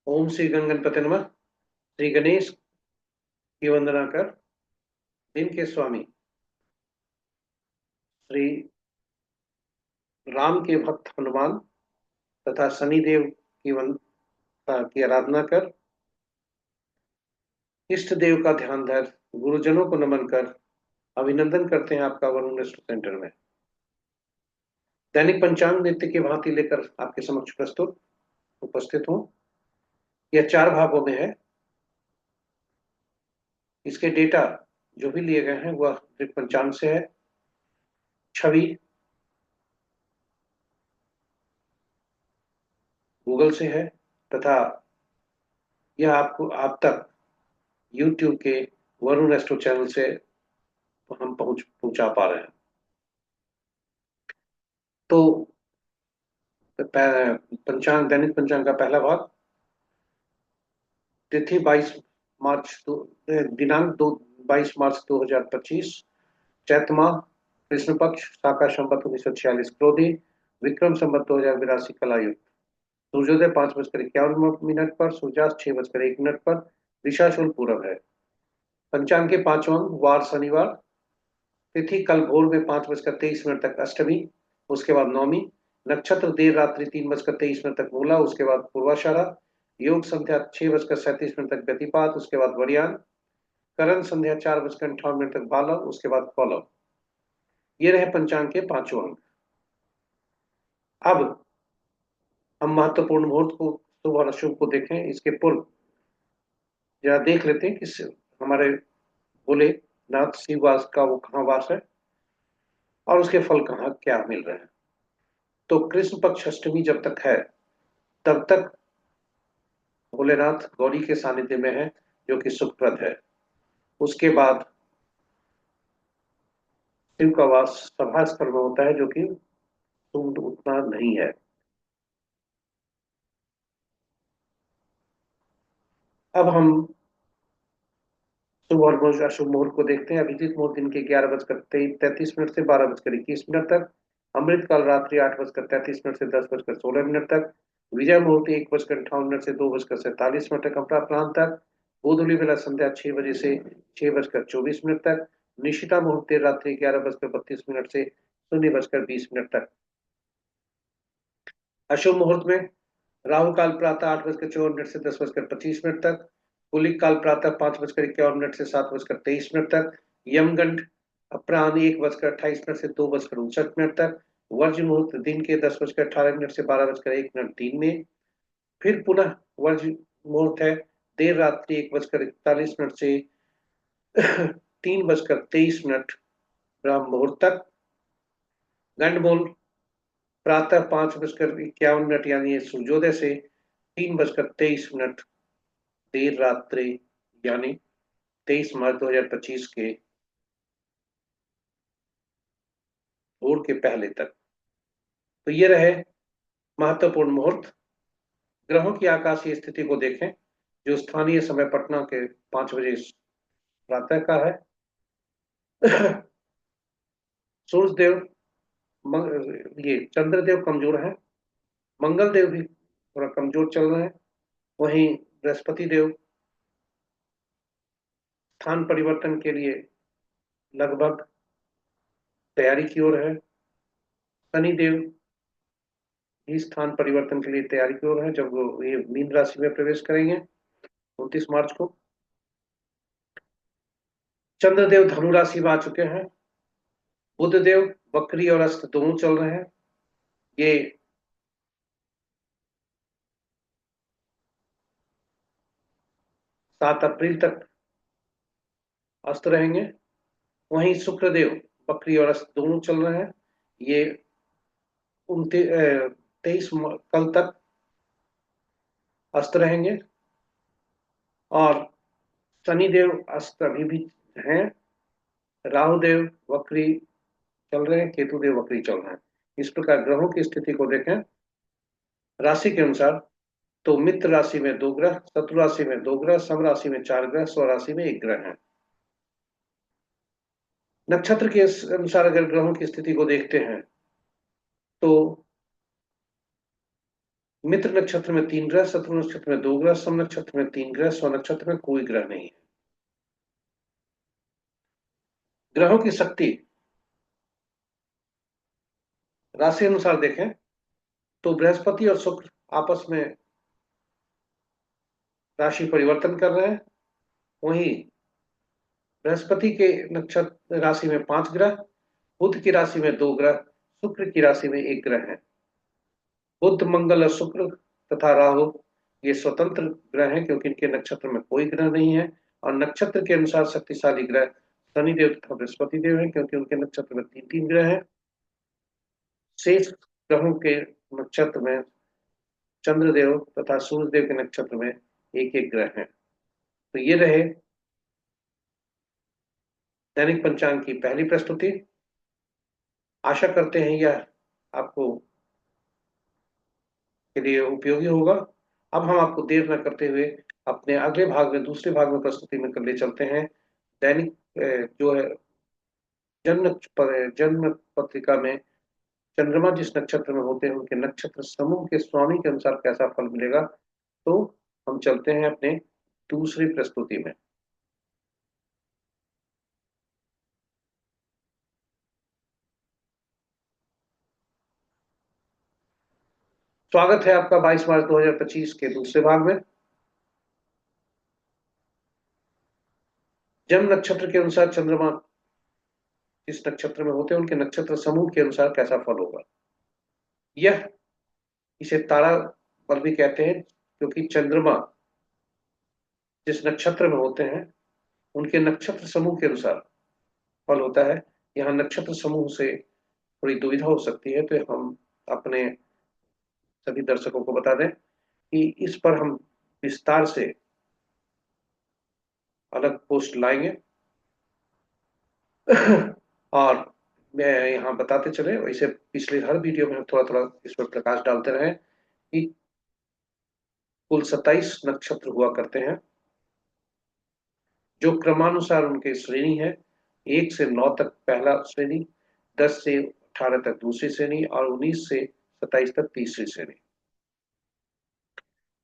ओम श्री गणपति नमः। श्री गणेश की वंदना कर दिन के स्वामी श्री राम के भक्त हनुमान तथा शनिदेव की आराधना कर, इष्ट देव का ध्यान धर, गुरुजनों को नमन कर अभिनंदन करते हैं आपका वरुण रेस्टो सेंटर में। दैनिक पंचांग नित्य की भांति लेकर आपके समक्ष प्रस्तुत उपस्थित हूँ। यह 4 भागों में है। इसके डेटा जो भी लिए गए हैं वह पंचांग से है। छवि गूगल से है तथा यह आपको आप तक यूट्यूब के वरुण रेस्टो चैनल से हम पहुंचा पा रहे हैं। तो पंचांग दैनिक पंचांग का पहला भाग। तिथि 22 मार्च दिनांक 22 मार्च 2025। चैत्र माह, कृष्ण पक्ष, शाका संवत 1946 क्रोधी, विक्रम संवत 2082 कलायुग। सूर्योदय 5:51 पर, सूर्यास्त 6:01 पर। दिशाशूल पूरब है। पंचांग के पांचवां अंग वार शनिवार। तिथि कल भोर में 5:23 तक अष्टमी, उसके बाद नौमी। नक्षत्र देर रात्रि 3:23 तक मूला, उसके बाद पूर्वाषाढ़ा। योग संध्या 6:37 तक व्यतिपात, उसके बाद वरियान। करण संध्या 4:58 तक बालव, उसके बाद कौलव। ये रहे पंचांग के पांचों अंक। अब हम महत्वपूर्ण मुहूर्त को, शुभ और अशुभ को देखें। इसके पूर्व जरा देख लेते हैं कि हमारे भोले नाथ शिव वास का वो कहाँ वास है और उसके फल कहाँ क्या मिल रहे हैं। तो कृष्ण पक्ष अष्टमी जब तक है तब तक भोलेनाथ गौरी के सानिध्य में है, जो कि सुखप्रद है। उसके बाद शिव का वास सभा स्थल में होता है, जो कि शुभ उतना नहीं है। अब हम शुभ और अशुभ मुहूर्त को देखते हैं। अभिजीत मुहूर्त दिन के 11:33 से 12:21 तक। अमृत काल रात्रि 8:33 से 10:16 तक। विजय मुहूर्त 1:58 से 2:47 तक अपराह्न तक। गोधूली बेला संध्या 6 बजे से 6:24 तक। निशिता मुहूर्त देर रात्रि 11:32 से 0:20 तक। अशुभ मुहूर्त में राहु काल प्रातः 8:54 से 10:25 तक। कुलिक काल प्रातः 5:51 से 7:23 तक। यमगंड अपराह्न 1:28 से 2:59 तक। वर्ज मुहूर्त दिन के 10:18 से 12:01 दिन में। फिर पुनः वर्ज मुहूर्त है देर रात्रि 1:41 से 3:23 ब्रह्म मुहूर्त तक। गंडमूल प्रातः 5:51 यानी सूर्योदय से 3:23 देर रात्रि यानी 23 मार्च 2025 के भोर के पहले तक। तो ये रहे महत्वपूर्ण मुहूर्त। ग्रहों की आकाशीय स्थिति को देखें, जो स्थानीय समय पटना के 5 बजे प्रातः का है। सूर्यदेव ये चंद्रदेव कमजोर है। मंगल देव भी थोड़ा कमजोर चल रहे हैं। वहीं बृहस्पति देव स्थान परिवर्तन के लिए लगभग तैयारी की ओर है। शनि देव भी स्थान परिवर्तन के लिए तैयारी की ओर है, जब वो ये मीन राशि में प्रवेश करेंगे 29 मार्च को। चंद्रदेव धनु राशि में आ चुके हैं। बुध देव बकरी और अस्त दोनों चल रहे हैं। ये 7 अप्रैल तक अस्त रहेंगे। वहीं शुक्रदेव बकरी और अस्त दोनों चल रहे हैं। ये 23 कल तक अस्त रहेंगे। और शनिदेव अस्त अभी भी हैं। राहु देव वक्री चल रहे हैं, केतु देव वक्री चल रहे हैं। इस प्रकार ग्रहों की स्थिति को देखें राशि के अनुसार, तो मित्र राशि में 2 ग्रह, शत्रु राशि में 2 ग्रह, सम राशि में 4 ग्रह, स्व राशि में 1 ग्रह है। नक्षत्र के अनुसार अगर ग्रहों की स्थिति को देखते हैं तो मित्र नक्षत्र में 3 ग्रह, शत्रु नक्षत्र में 2 ग्रह, सम नक्षत्र में 3 ग्रह, स्व नक्षत्र में कोई ग्रह नहीं है। ग्रहों की शक्ति राशि अनुसार देखें तो बृहस्पति और शुक्र आपस में राशि परिवर्तन कर रहे हैं। वहीं बृहस्पति के नक्षत्र राशि में 5 ग्रह, बुध की राशि में 2 ग्रह, शुक्र की राशि में 1 ग्रह है। बुध, मंगल और शुक्र तथा राहु ये स्वतंत्र ग्रह हैं क्योंकि इनके नक्षत्र में कोई ग्रह नहीं है। और नक्षत्र के अनुसार शक्तिशाली ग्रह शनिदेव तथा बृहस्पति देव हैं क्योंकि उनके नक्षत्र में 3 ग्रह हैं। शेष ग्रहों के नक्षत्र में चंद्रदेव तथा सूर्यदेव के नक्षत्र में 1 ग्रह हैं। तो ये रहे दैनिक पंचांग की पहली प्रस्तुति। आशा करते हैं यह आपको के लिए उपयोगी होगा। अब हम आपको देर न करते हुए अपने अगले भाग में, दूसरे भाग में प्रस्तुति में कर ले चलते हैं। दैनिक जो है जन्म पत्रिका में चंद्रमा जिस नक्षत्र में होते हैं उनके नक्षत्र समूह के स्वामी के अनुसार कैसा फल मिलेगा। तो हम चलते हैं अपने दूसरी प्रस्तुति में। स्वागत है आपका 22 मार्च 2025 के दूसरे भाग में। जन्म नक्षत्र के अनुसार चंद्रमा जिस नक्षत्र में होते हैं उनके नक्षत्र समूह के अनुसार कैसा फल होगा। यह इसे तारा फल भी कहते हैं क्योंकि चंद्रमा जिस नक्षत्र में होते हैं उनके नक्षत्र समूह के अनुसार फल होता है। यहाँ नक्षत्र समूह से थोड़ी दुविधा हो सकती है, तो हम अपने सभी दर्शकों को बता दें कि इस पर हम विस्तार से अलग पोस्ट लाएंगे। और मैं यहाँ बताते चले, वैसे पिछले हर वीडियो में हम थोड़ा थोड़ा इस पर प्रकाश डालते रहे कि कुल 27 नक्षत्र हुआ करते हैं जो क्रमानुसार उनके श्रेणी है। 1 से 9 तक पहला श्रेणी, 10 से 18 तक दूसरी श्रेणी और 19 से 27 तक तीसरी श्रेणी।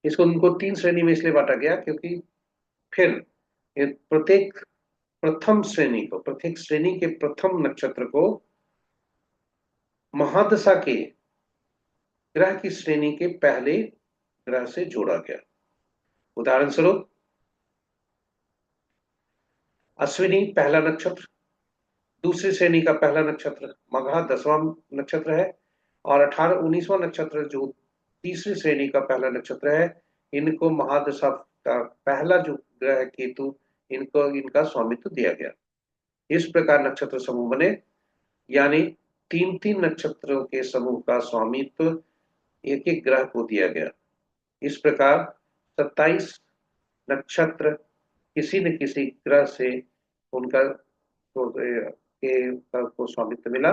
इसको उनको 3 श्रेणी में इसलिए बांटा गया क्योंकि फिर प्रत्येक श्रेणी के प्रथम नक्षत्र को महादशा के ग्रह की श्रेणी के पहले ग्रह से जोड़ा गया। उदाहरण स्वरूप अश्विनी पहला नक्षत्र, दूसरी श्रेणी का पहला नक्षत्र मघा 10वां नक्षत्र है और 19वां नक्षत्र जो तीसरी श्रेणी का पहला नक्षत्र है, इनको महादशा का पहला जो ग्रह है केतु, इनका स्वामित्व दिया गया। इस प्रकार नक्षत्र समूह बने, यानी 3-3 नक्षत्रों के समूह का स्वामित्व एक एक ग्रह को दिया गया। इस प्रकार 27 नक्षत्र किसी न किसी ग्रह से उनका को स्वामित्व मिला।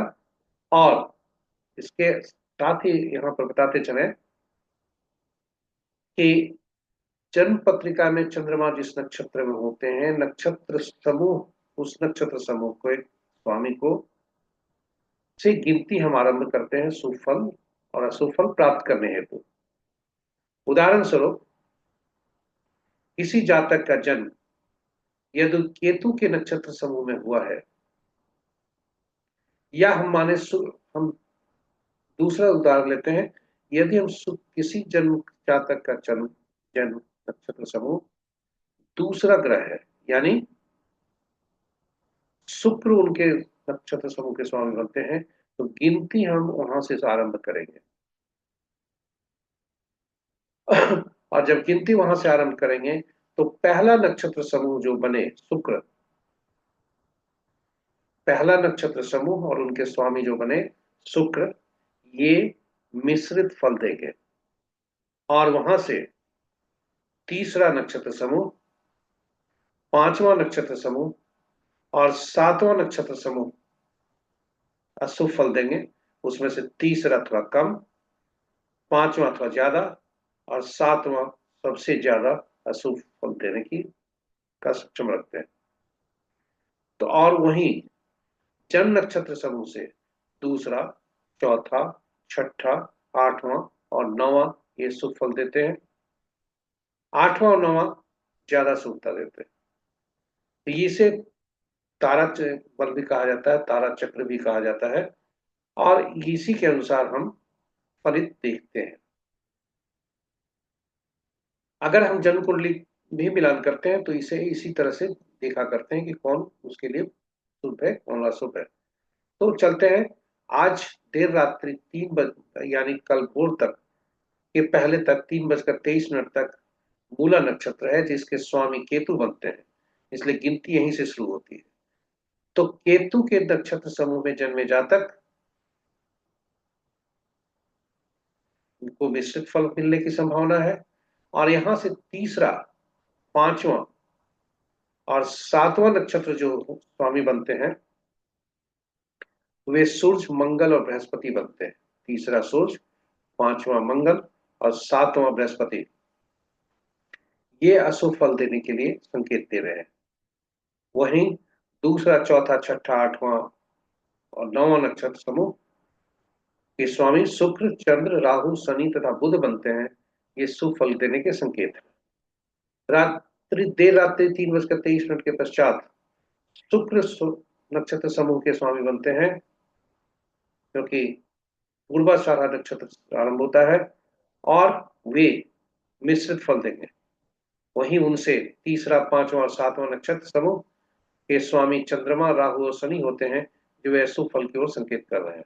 और इसके साथ ही यहाँ पर बताते चले कि जन्म पत्रिका में चंद्रमा जिस नक्षत्र में होते हैं, नक्षत्र समूह उस नक्षत्र समूह को स्वामी को से गिनती हम आरंभ करते हैं सुफल और असुफल प्राप्त करने हेतु। उदाहरण स्वरूप किसी जातक का जन्म यदि केतु के नक्षत्र समूह में हुआ है, या हम दूसरा उदाहरण लेते हैं, यदि हम किसी जन्म जातक का जन्म जन्म नक्षत्र समूह दूसरा ग्रह है, यानी शुक्र उनके नक्षत्र समूह के स्वामी बनते हैं, तो गिनती हम वहां से आरंभ करेंगे। और जब गिनती वहां से आरंभ करेंगे तो पहला नक्षत्र समूह जो बने शुक्र, पहला नक्षत्र समूह और उनके स्वामी जो बने शुक्र, ये मिश्रित फल देंगे। और वहां से तीसरा नक्षत्र समूह, पांचवा नक्षत्र समूह और सातवां नक्षत्र समूह अशुभ फल देंगे। उसमें से तीसरा थोड़ा कम, पांचवा थोड़ा ज्यादा और सातवां सबसे ज्यादा अशुभ फल देने की का सक्षम रखते हैं। तो और वहीं जन्म नक्षत्र समूह से दूसरा, चौथा, छठा, आठवां और नौवां ये शुभ फल देते हैं। आठवां और नौवां ज्यादा शुभता देते हैं। तो इसे बल भी कहा जाता है, तारा चक्र भी कहा जाता है, और इसी के अनुसार हम फलित देखते हैं। अगर हम जन्म कुंडली भी मिलान करते हैं तो इसे इसी तरह से देखा करते हैं कि कौन उसके लिए शुभ है, कौन अशुभ है। तो चलते हैं। आज देर रात्रि 3 बज यानी कल भोर तक के पहले तक 3:23 तक मूला नक्षत्र है, जिसके स्वामी केतु बनते हैं, इसलिए गिनती यहीं से शुरू होती है। तो केतु के नक्षत्र समूह में जन्मे जातक को मिश्रित फल मिलने की संभावना है। और यहां से तीसरा, पांचवा और सातवां नक्षत्र जो स्वामी बनते हैं वे सूर्य, मंगल और बृहस्पति बनते हैं। तीसरा सूर्य, पांचवा मंगल और सातवां बृहस्पति, ये अशुभ फल देने के लिए संकेत दे रहे हैं। वहीं दूसरा, चौथा, छठा, आठवां और नौवां नक्षत्र समूह के स्वामी शुक्र, चंद्र, राहु, शनि तथा बुध बनते हैं। ये शुभ फल देने के संकेत है। देर रात्रि 3:23 के पश्चात शुक्र नक्षत्र समूह के स्वामी बनते हैं, क्योंकि पूर्वाषाढ़ा नक्षत्र आरंभ होता है, और वे मिश्रित फल देंगे। वहीं उनसे तीसरा, पांचवा और सातवां नक्षत्र समूह के स्वामी चंद्रमा, राहु और शनि होते हैं, जो वे शुभ फल की ओर संकेत कर रहे हैं।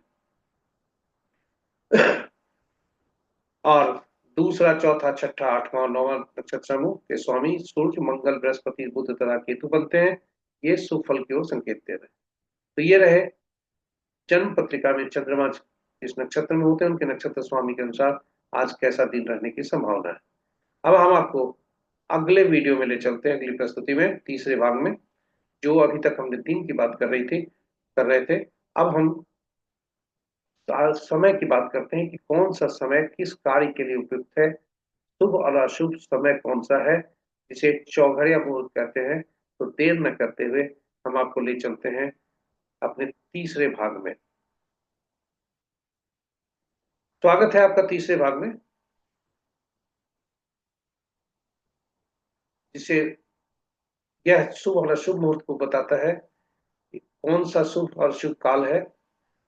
और दूसरा, चौथा, छठा, आठवां और नौवां नक्षत्र समूह के स्वामी सूर्य, मंगल, बृहस्पति, बुध तथा केतु बनते हैं। ये शुभ फल की ओर संकेत दे रहे हैं। तो ये रहे जन्म पत्रिका में चंद्रमा जिस नक्षत्र में होते हैं उनके नक्षत्र स्वामी के अनुसार आज कैसा दिन रहने की संभावना है। अब हम आपको अगले वीडियो में ले चलते हैं, अगली प्रस्तुति में, तीसरे भाग में। जो अभी तक हमने दिन की बात कर रहे थे, अब हम समय की बात करते हैं कि कौन सा समय किस कार्य के लिए उपयुक्त है, शुभ और अशुभ समय कौन सा है, जिसे चौघड़िया मुहूर्त कहते हैं। तो देर न करते हुए हम आपको ले चलते हैं अपने तीसरे भाग में। स्वागत है आपका तीसरे भाग में, जिसे यह शुभ और अशुभ मुहूर्त को बताता है कि कौन सा शुभ और शुभ काल है,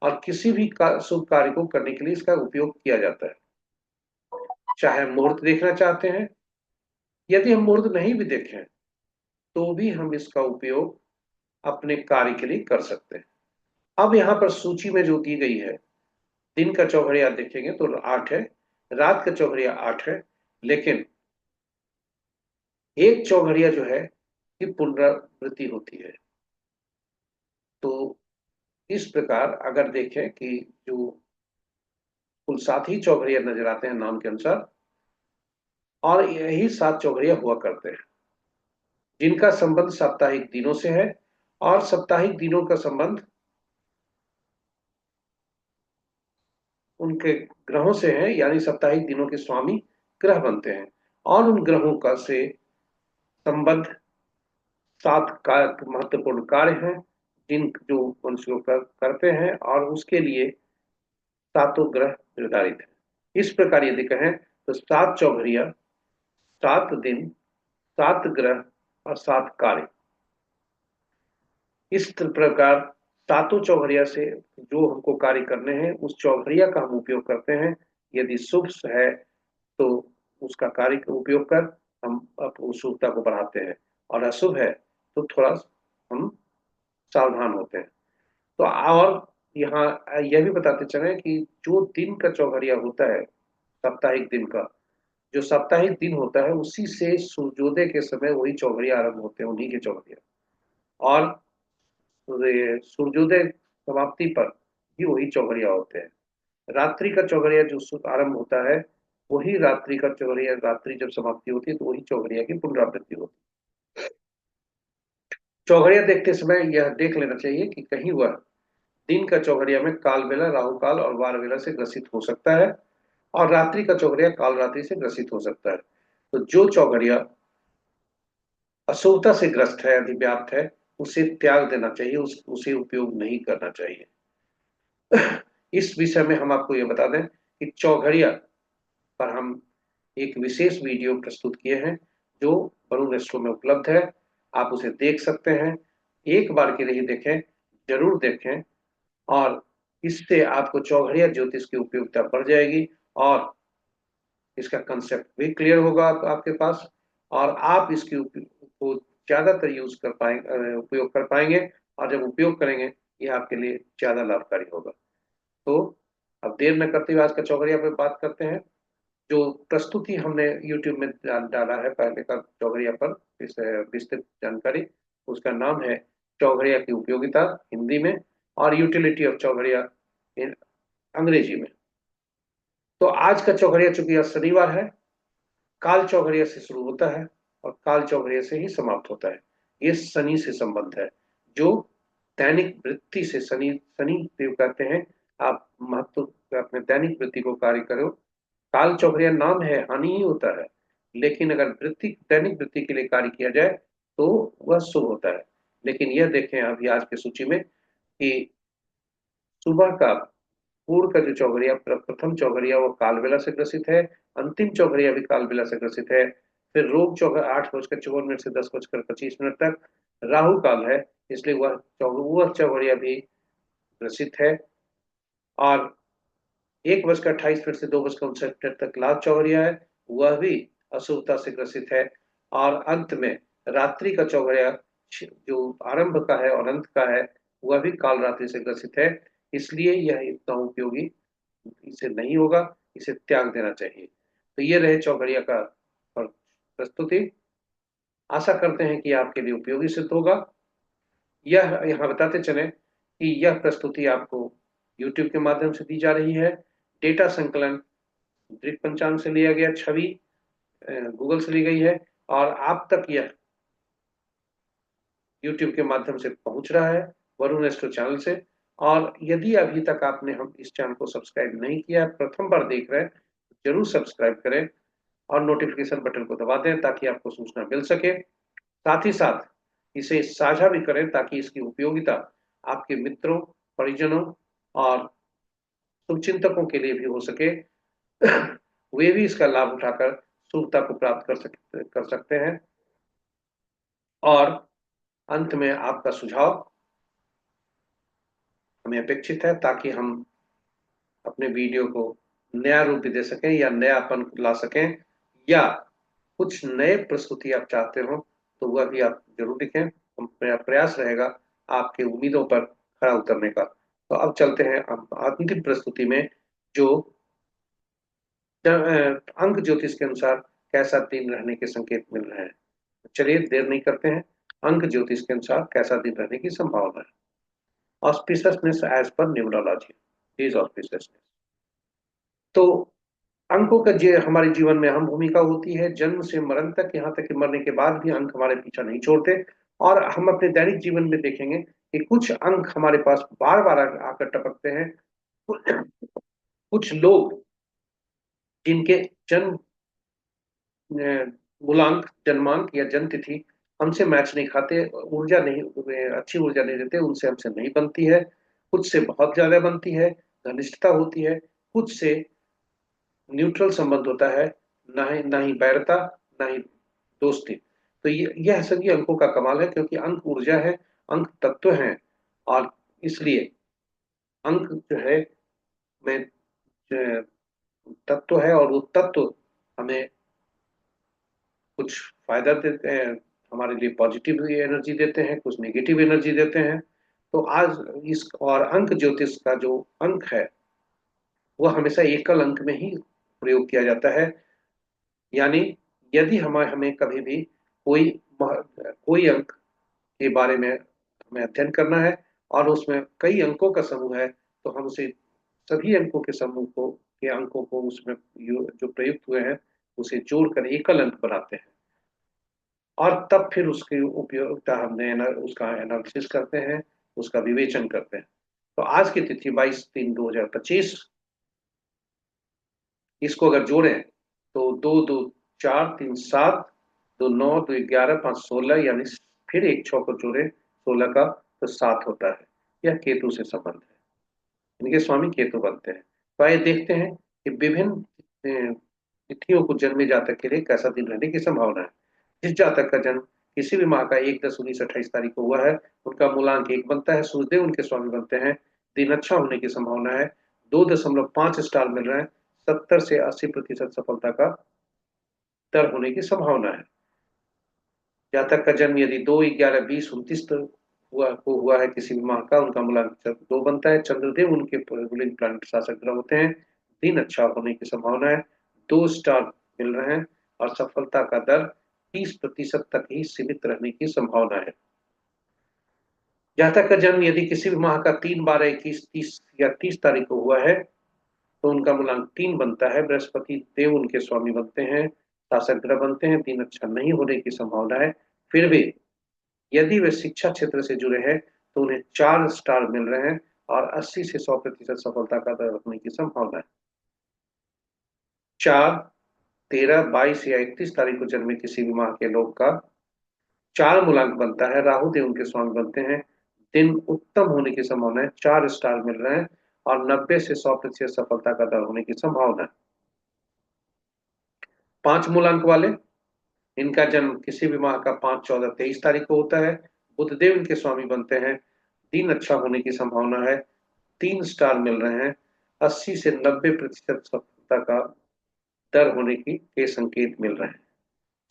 और किसी भी शुभ कार्य को करने के लिए इसका उपयोग किया जाता है। चाहे हम मुहूर्त देखना चाहते हैं, यदि हम मुहूर्त नहीं भी देखें तो भी हम इसका उपयोग अपने कार्य के लिए कर सकते हैं। अब यहाँ पर सूची में जो दी गई है, दिन का चौघड़िया देखेंगे तो 8 है, रात का चौघड़िया 8 है, लेकिन एक चौघड़िया जो है कि पुनरावृत्ति होती है। तो इस प्रकार अगर देखें कि जो कुल 7 ही चौघड़िया नजर आते हैं नाम के अनुसार, और यही 7 चौघड़िया हुआ करते हैं, जिनका संबंध साप्ताहिक दिनों से है। और साप्ताहिक दिनों का संबंध उनके ग्रहों से है, यानी साप्ताहिक दिनों के स्वामी ग्रह बनते हैं, और उन ग्रहों का से संबंध 7 का महत्वपूर्ण कार्य हैं, जिन जो मनुष्यों पर करते हैं, और उसके लिए सातों ग्रह निर्धारित है। इस प्रकार यदि कहें तो 7 चौघड़िया, 7 दिन, 7 ग्रह और 7 कार्य, इस प्रकार सातों चौघड़िया से जो हमको कार्य करने हैं उस चौघड़िया का हम उपयोग करते हैं। यदि शुभ है तो उसका कार्य का उपयोग कर हम उस शुभता को बढ़ाते हैं, और अशुभ है तो थोड़ा हम सावधान होते हैं। तो और यहाँ यह भी बताते चले कि जो दिन का चौघड़िया होता है, साप्ताहिक दिन का जो साप्ताहिक दिन होता है, उसी से सूर्योदय के समय वही चौघड़िया आरंभ होते हैं, उन्हीं के चौघड़िया, और सूर्योदय समाप्ति पर भी वही चौघड़िया होते हैं। रात्रि का चौघड़िया जो आरंभ होता है, वही रात्रि का चौघड़िया, रात्रि जब समाप्ति होती है तो वही चौघड़िया की पुनरावृत्ति होती है। चौघड़िया देखते समय यह देख लेना चाहिए कि कहीं वह दिन का चौघड़िया में काल बेला, राहु काल और वार बेला से ग्रसित हो सकता है, और रात्रि का चौघड़िया काल रात्रि से ग्रसित हो सकता है। तो जो चौघड़िया अशुभता से ग्रस्त है, अधिव्याप्त है, उसे त्याग देना चाहिए, उसे उपयोग नहीं करना चाहिए। इस विषय में हम आपको ये बता दें कि चौघड़िया पर हम एक विशेष वीडियो प्रस्तुत किए हैं जो वरुण एस्ट्रो में उपलब्ध है। आप उसे देख सकते हैं, एक बार के लिए देखें, जरूर देखें, और इससे आपको चौघड़िया ज्योतिष की उपयोगिता बढ़ जाएगी और इसका कंसेप्ट भी क्लियर होगा आपके पास, और आप इसकी को ज्यादातर यूज कर पाएंगे, उपयोग कर पाएंगे, और जब उपयोग करेंगे ये आपके लिए ज्यादा लाभकारी होगा। तो अब देर न करते हुए आज का चौघड़िया पे बात करते हैं। जो प्रस्तुति हमने YouTube में डाला है पहले का चौघड़िया पर, इस विस्तृत जानकारी, उसका नाम है चौघड़िया की उपयोगिता हिंदी में, और यूटिलिटी ऑफ चौघड़िया इन अंग्रेजी में। तो आज का चौघड़िया चूंकि आज शनिवार है, काल चौघड़िया से शुरू होता है और काल चौघड़िया से ही समाप्त होता है। ये शनि से संबंध है, जो दैनिक वृत्ति से शनि शनि देव कहते हैं आप महत्व अपने दैनिक वृत्ति को कार्य करो। काल चौघड़िया नाम है, हानि ही होता है, लेकिन अगर वृत्ति दैनिक वृत्ति के लिए कार्य किया जाए तो वह शुभ होता है। लेकिन यह देखें अभी आज की सूची में कि सुबह का पूर्व का जो चौघड़िया, प्रथम चौघड़िया वो कालबेला से ग्रसित है, अंतिम चौघड़िया भी कालबेला से ग्रसित है। फिर रोग चौघ 8:54 से 10:25 तक राहु काल है, इसलिए वह चौघड़िया भी ग्रसित है। और 1:28 से 2:59 तक लाभ चौघड़िया है, वह भी अशुभता से ग्रसित है। और अंत में रात्रि का चौघड़िया जो आरंभ का है और अंत का है, वह भी काल रात्रि से ग्रसित है, इसलिए यह इतना उपयोगी इसे नहीं होगा, इसे त्याग देना चाहिए। तो ये रहे चौघड़िया का प्रस्तुति। आशा करते हैं कि आपके लिए उपयोगी सिद्ध होगा। यह यहाँ बताते चलें कि यह प्रस्तुति आपको YouTube के माध्यम से दी जा रही है। डेटा संकलन दृक पंचांग से लिया गया, छवि गूगल से ली गई है, और आप तक यह YouTube के माध्यम से पहुंच रहा है वरुण एस्ट्रो चैनल से। और यदि अभी तक आपने हम इस चैनल को सब्सक्राइब नहीं किया, प्रथम बार देख रहे हैं, जरूर सब्सक्राइब करें और नोटिफिकेशन बटन को दबा दें ताकि आपको सूचना मिल सके। साथ ही साथ इसे साझा भी करें ताकि इसकी उपयोगिता आपके मित्रों, परिजनों और शुभचिंतकों के लिए भी हो सके। वे भी इसका लाभ उठाकर शुभता को प्राप्त कर सकते हैं। और अंत में आपका सुझाव हमें अपेक्षित है ताकि हम अपने वीडियो को नया रूप भी दे सकें या नयापन ला सकें, या कुछ नए प्रस्तुति आप चाहते हो तो वह भी आप जरूर लिखें। मेरा प्रयास रहेगा आपके उम्मीदों पर खरा उतरने का। तो अब चलते हैं अंतिम प्रस्तुति में, जो अंक ज्योतिष के अनुसार कैसा दिन रहने के संकेत मिल रहे हैं। चलिए देर नहीं करते हैं, अंक ज्योतिष के अनुसार कैसा दिन रहने की संभावना है। Auspiciousness as per numerology is auspiciousness. तो अंकों का हमारे जीवन में अहम भूमिका होती है, जन्म से मरण तक, यहाँ तक कि मरने के बाद भी अंक हमारे पीछा नहीं छोड़ते। और हम अपने दैनिक जीवन में देखेंगे कि कुछ अंक हमारे पास बार बार आकर टपकते हैं। कुछ लोग जिनके जन्म मूलांक, जन्मांक या जन्म तिथि हमसे मैच नहीं खाते, ऊर्जा नहीं, अच्छी ऊर्जा नहीं देते, उनसे हमसे नहीं बनती है। कुछ से बहुत ज्यादा बनती है, घनिष्ठता होती है। कुछ से न्यूट्रल संबंध होता है, ना ही बैरता, ना ही दोस्ती। तो यह सभी अंकों का कमाल है, क्योंकि अंक ऊर्जा है, अंक तत्व हैं। और इसलिए अंक जो है में तत्व है, और वो तत्व हमें कुछ फायदा देते हैं, हमारे लिए पॉजिटिव एनर्जी देते हैं, कुछ नेगेटिव एनर्जी देते हैं। तो आज इस और अंक ज्योतिष का जो अंक है वह हमेशा एकल अंक में ही प्रयोग किया जाता है। यानी यदि हमें हमें कभी भी कोई कोई अंक के बारे में हमें अध्ययन करना है और उसमें कई अंकों का समूह है, तो हम उसे सभी अंकों के समूह को के अंकों को उसमें जो प्रयुक्त हुए हैं उसे जोड़कर एकल अंक बनाते हैं, और तब फिर उसकी उपयोगिता हमने उसका एनालिसिस करते हैं, उसका विवेचन करते हैं। तो आज की तिथि 22/3/2025, इसको अगर जोड़ें तो 2 2 4 3 7, 2 9 2 11 5 16, यानी फिर एक 6 को जोड़े 16 का तो 7 होता है। यह केतु से संबंध है, इनके स्वामी केतु बनते हैं। तो आइए देखते हैं कि विभिन्न तिथियों को जन्मे जातक के लिए कैसा दिन रहने की संभावना है। जिस जातक का जन्म किसी भी माह का 1/10/1928 को हुआ है, उनका मूलांक 1 बनता है, सूर्यदेव उनके स्वामी बनते हैं, दिन अच्छा होने की संभावना है, 2.5 स्टार मिल रहे हैं, 70 से 80% सफलता का दर होने की संभावना है। जातक का जन्म यदि 2/11/2029 हुआ है किसी भी माह का, उनका मूलांक 2 बनता है, चंद्रदेव उनके रूलिंग प्लैनेट शासक ग्रह होते हैं, दिन अच्छा होने की संभावना है, 2 स्टार मिल रहे हैं और सफलता का दर 30% तक ही सीमित रहने की संभावना है। जातक का जन्म यदि किसी भी माह का 3/12/21 30 या 30 तारीख को हुआ है, तो उनका मूलांक 3 बनता है, बृहस्पति देव उनके स्वामी बनते हैं, शासक ग्रह बनते हैं, दिन अच्छा नहीं होने की संभावना है। फिर भी यदि वे शिक्षा क्षेत्र से जुड़े हैं तो उन्हें 4 स्टार मिल रहे हैं और 80 से 100% सफलता का दर रखने की संभावना है। 4, 13, 22 या 31 तारीख को जन्मे किसी भी माह के लोग का 4 मूलांक बनता है, राहु देव उनके स्वामी बनते हैं, दिन उत्तम होने की संभावना है, 4 स्टार मिल रहे हैं और 90 से 100% सफलता का दर होने की संभावना है। 5 मूलांक वाले, इनका जन्म किसी भी माह का 5, 14, 23 तारीख को होता है, बुधदेव इनके स्वामी बनते हैं, दिन अच्छा होने की संभावना है, 3 स्टार मिल रहे हैं, 80 से 90% सफलता का दर होने के संकेत मिल रहे हैं।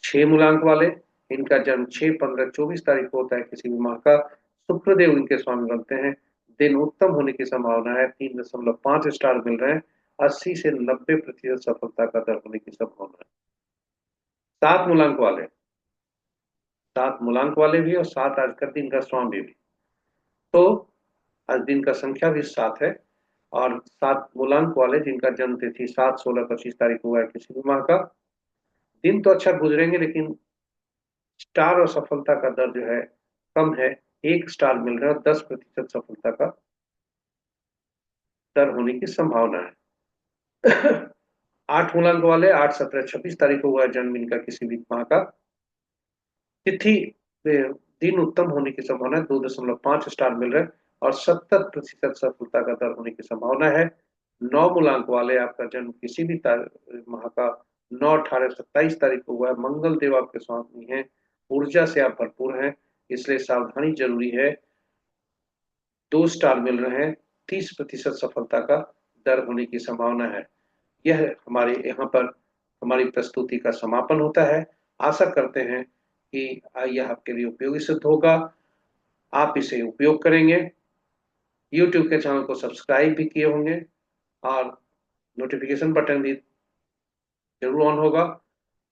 6 मूलांक वाले, इनका जन्म 6, 15, 24 तारीख को होता है किसी भी माह का, शुक्रदेव इनके स्वामी बनते हैं, दिन उत्तम होने की संभावना है, 3.5 स्टार मिल रहे हैं, 80 से 90% सफलता का दर होने की संभावना है। 7 मूलांक वाले, 7 मूलांक वाले भी और 7 आज का दिन का स्वामी भी, तो आज दिन का संख्या भी 7 है और 7 मूलांक वाले जिनका जन्म तिथि 7, 16, 25 तारीख को हुआ है किसी भी माह का, दिन तो अच्छा गुजरेंगे लेकिन स्टार और सफलता का दर जो है कम है, 1 स्टार मिल रहा है और 10% सफलता का दर होने की संभावना है। 8 मूलांक वाले 8, 17, 26 तारीख को हुआ है जन्म इनका किसी भी माह का, तिथि दिन उत्तम होने की संभावना है, 2.5 स्टार मिल रहे हैं और 70% सफलता का दर होने की संभावना है। 9 मूलांक वाले, आपका जन्म किसी भी माह का 9, 18, 27 तारीख को हुआ है, मंगल देव आपके स्वामी हैं, ऊर्जा से आप भरपूर हैं, इसलिए सावधानी जरूरी है, 2 स्टार मिल रहे हैं, 30% सफलता का दर होने की संभावना है। यह हमारे यहाँ पर हमारी प्रस्तुति का समापन होता है। आशा करते हैं कि यह आपके लिए उपयोगी सिद्ध होगा, आप इसे उपयोग करेंगे, यूट्यूब के चैनल को सब्सक्राइब भी किए होंगे और नोटिफिकेशन बटन भी जरूर ऑन होगा।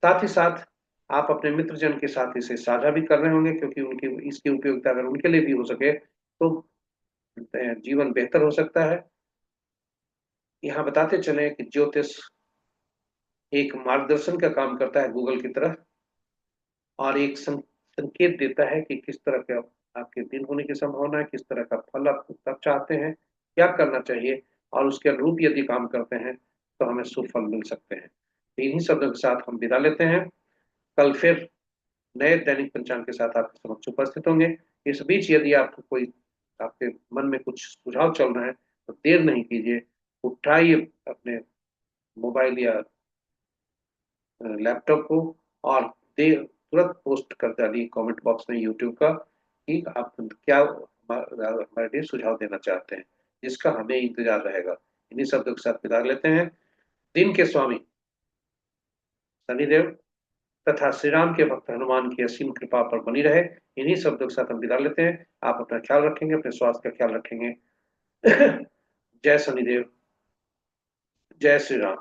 साथ ही साथ आप अपने मित्रजन के साथ इसे साझा भी कर रहे होंगे, क्योंकि उनकी इसकी उपयोगिता अगर उनके लिए भी हो सके तो जीवन बेहतर हो सकता है। यहाँ बताते चले कि ज्योतिष एक मार्गदर्शन का काम करता है गूगल की तरह, और एक संकेत देता है कि किस तरह के आपके दिन होने की संभावना है, किस तरह का फल आप चाहते हैं, क्या करना चाहिए, और उसके अनुरूप यदि काम करते हैं तो हमें शुभ फल मिल सकते हैं। तो इन्हीं शब्दों के साथ हम विदा लेते हैं। कल फिर नए दैनिक पंचांग के साथ आपके समक्ष उपस्थित होंगे। इस बीच यदि आपको कोई आपके मन में कुछ सुझाव चल रहे हैं तो देर नहीं कीजिए, उठाइए अपने मोबाइल या लैपटॉप को और दे तुरंत पोस्ट कर डालिए कमेंट बॉक्स में यूट्यूब का कि आप क्या हमारे लिए सुझाव देना चाहते हैं, जिसका हमें इंतजार रहेगा। इन्हीं शब्दों के साथ विदा लेते हैं। दिन के स्वामी शनिदेव तथा श्री राम के भक्त हनुमान की असीम कृपा पर बनी रहे। इन्हीं शब्दों के साथ हम विदा लेते हैं। आप अपना ख्याल रखेंगे, अपने स्वास्थ्य का ख्याल रखेंगे। जय शनिदेव, जय श्री राम।